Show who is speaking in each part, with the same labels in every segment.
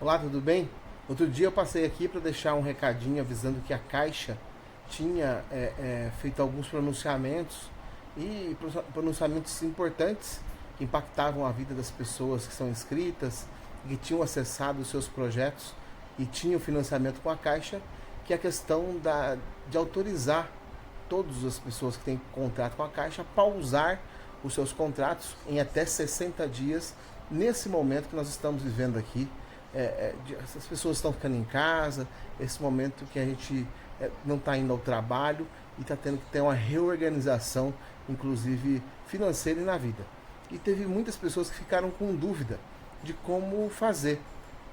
Speaker 1: Olá, tudo bem? Outro dia eu passei aqui para deixar um recadinho avisando que a Caixa tinha feito alguns pronunciamentos e pronunciamentos importantes que impactavam a vida das pessoas que são inscritas, que tinham acessado os seus projetos e tinham financiamento com a Caixa, que é a questão de autorizar todas as pessoas que têm contrato com a Caixa a pausar os seus contratos em até 60 dias nesse momento que nós estamos vivendo aqui. As pessoas estão ficando em casa, esse momento que a gente não está indo ao trabalho e está tendo que ter uma reorganização, inclusive financeira e na vida. E teve muitas pessoas que ficaram com dúvida de como fazer.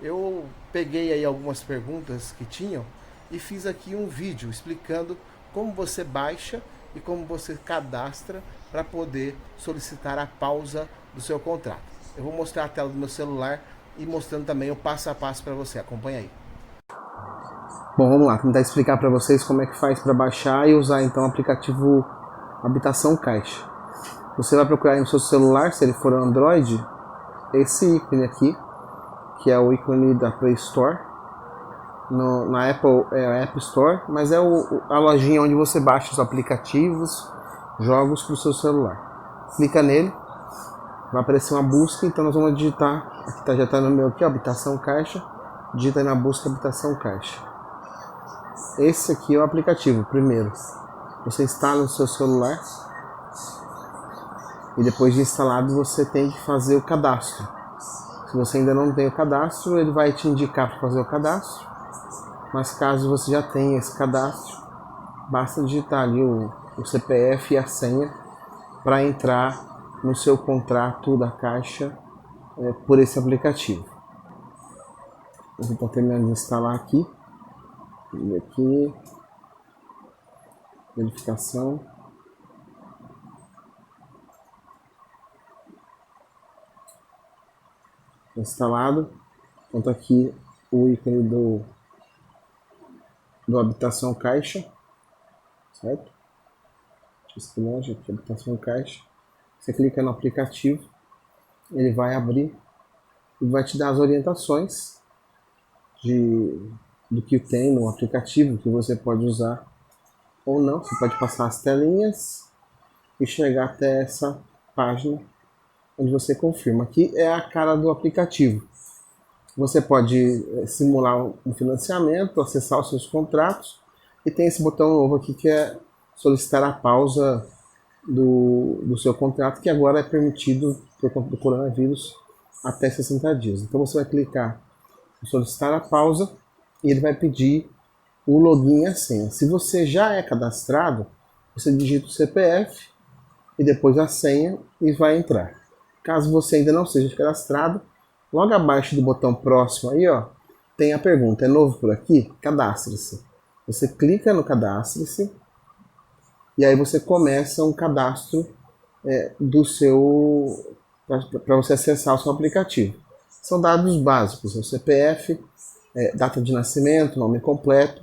Speaker 1: Eu peguei aí algumas perguntas que tinham e fiz aqui um vídeo explicando como você baixa e como você cadastra para poder solicitar a pausa do seu contrato. Eu vou mostrar a tela do meu celular e mostrando também o passo a passo para você. Acompanha aí. Bom, vamos lá, tentar explicar para vocês como é que faz para baixar e usar então o aplicativo Habitação Caixa. Você vai procurar aí no seu celular, se ele for Android, esse ícone aqui, que é o ícone da Play Store. Na Apple é a App Store, mas é a lojinha onde você baixa os aplicativos, jogos para o seu celular. Clica nele, vai aparecer uma busca, então nós vamos digitar, aqui já está no meu aqui, ó, Habitação Caixa, digita aí na busca Habitação Caixa. Esse aqui é o aplicativo, primeiro. Você instala no seu celular e depois de instalado você tem que fazer o cadastro. Se você ainda não tem o cadastro, ele vai te indicar para fazer o cadastro, mas caso você já tenha esse cadastro, basta digitar ali o CPF e a senha para entrar no seu contrato da Caixa por esse aplicativo. Eu estou terminando de instalar aqui. E aqui, verificação. Instalado. Então tá aqui o ícone do Habitação Caixa, certo? Deixa eu longe aqui, Habitação Caixa. Você clica no aplicativo, ele vai abrir e vai te dar as orientações do que tem no aplicativo que você pode usar ou não. Você pode passar as telinhas e chegar até essa página onde você confirma. Aqui é a cara do aplicativo. Você pode simular um financiamento, acessar os seus contratos e tem esse botão novo aqui que é solicitar a pausa do seu contrato, que agora é permitido por conta do coronavírus até 60 dias. Então você vai clicar em solicitar a pausa e ele vai pedir o login e a senha. Se você já é cadastrado, você digita o CPF e depois a senha e vai entrar. Caso você ainda não seja cadastrado, logo abaixo do botão próximo aí, ó, tem a pergunta: é novo por aqui? Cadastre-se. Você clica no cadastre-se e aí você começa um cadastro do seu para você acessar o seu aplicativo. São dados básicos: o CPF, data de nascimento, nome completo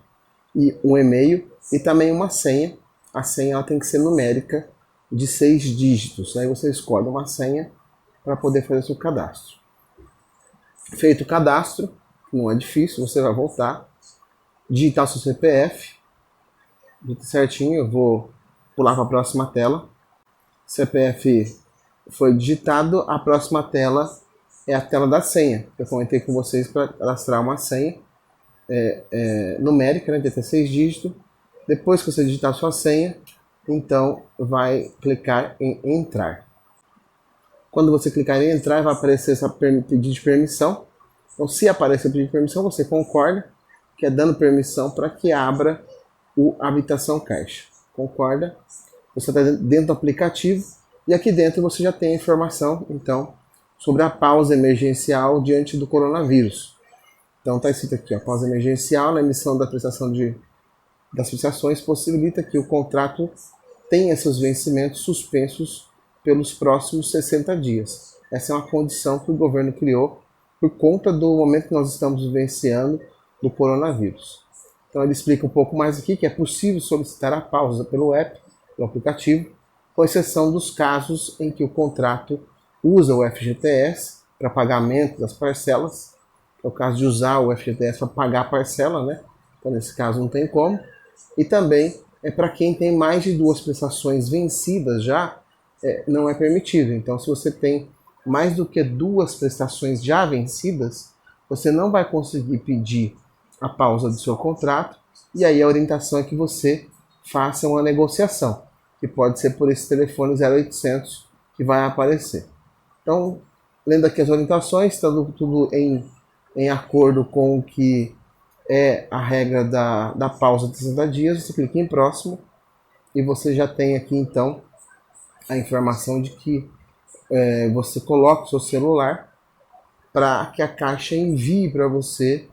Speaker 1: e um e-mail e também uma senha. A senha ela tem que ser numérica de 6 dígitos. Aí você escolhe uma senha para poder fazer o seu cadastro. Feito o cadastro, não é difícil, você vai voltar, digitar o seu CPF, digita certinho, eu vou pular para a próxima tela. CPF foi digitado, a próxima tela é a tela da senha. Eu comentei com vocês para cadastrar uma senha numérica, né, de até 6 dígitos. Depois que você digitar a sua senha, então vai clicar em entrar. Quando você clicar em entrar, vai aparecer essa pedido de permissão. Então, se aparecer o pedido de permissão, você concorda, que é dando permissão para que abra o Habitação Caixa. Concorda? Você está dentro do aplicativo e aqui dentro você já tem a informação, então, sobre a pausa emergencial diante do coronavírus. Então, está escrito aqui, a pausa emergencial na emissão da prestação das prestações possibilita que o contrato tenha seus vencimentos suspensos pelos próximos 60 dias. Essa é uma condição que o governo criou por conta do momento que nós estamos vivenciando do coronavírus. Então ele explica um pouco mais aqui que é possível solicitar a pausa pelo app, pelo aplicativo, com exceção dos casos em que o contrato usa o FGTS para pagamento das parcelas, é o caso de usar o FGTS para pagar a parcela, né? Então nesse caso não tem como. E também é para quem tem mais de 2 prestações vencidas já, não é permitido. Então se você tem mais do que 2 prestações já vencidas, você não vai conseguir pedir a pausa do seu contrato, e aí a orientação é que você faça uma negociação, que pode ser por esse telefone 0800 que vai aparecer. Então, lendo aqui as orientações, está tudo em acordo com o que é a regra da pausa de 60 dias, você clica em próximo e você já tem aqui então a informação de que você coloca o seu celular para que a Caixa envie para você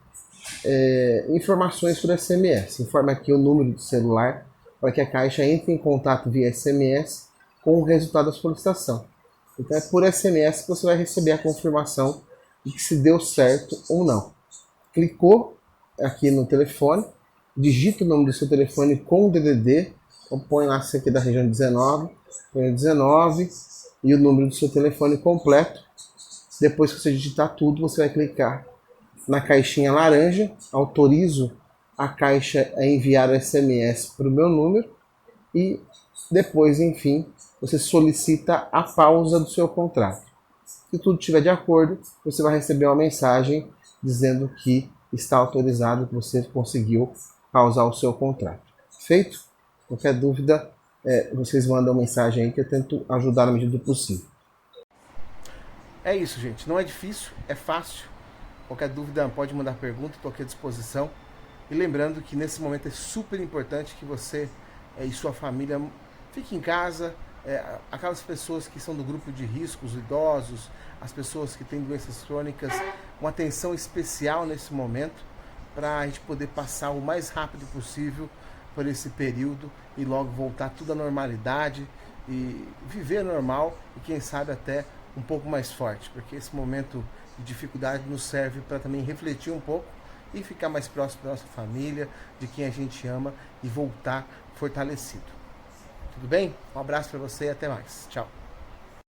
Speaker 1: informações por SMS. Informa aqui o número do celular para que a Caixa entre em contato via SMS com o resultado da solicitação. Então é por SMS que você vai receber a confirmação de que se deu certo ou não. Clicou aqui no telefone, digita o nome do seu telefone com o DDD, então põe lá se aqui da região 19, põe 19 e o número do seu telefone completo. Depois que você digitar tudo, você vai clicar na caixinha laranja, autorizo a Caixa a enviar o SMS para o meu número e depois, enfim, você solicita a pausa do seu contrato. Se tudo estiver de acordo, você vai receber uma mensagem dizendo que está autorizado, que você conseguiu pausar o seu contrato. Feito? Qualquer dúvida, vocês mandam mensagem aí que eu tento ajudar na medida do possível. É isso, gente. Não é difícil, é fácil. Qualquer dúvida pode mandar pergunta, estou aqui à disposição. E lembrando que nesse momento é super importante que você e sua família fiquem em casa. Aquelas pessoas que são do grupo de risco, os idosos, as pessoas que têm doenças crônicas, uma atenção especial nesse momento para a gente poder passar o mais rápido possível por esse período e logo voltar tudo à normalidade e viver normal e quem sabe até um pouco mais forte, porque esse momento de dificuldade nos serve para também refletir um pouco e ficar mais próximo da nossa família, de quem a gente ama e voltar fortalecido. Tudo bem? Um abraço para você e até mais. Tchau.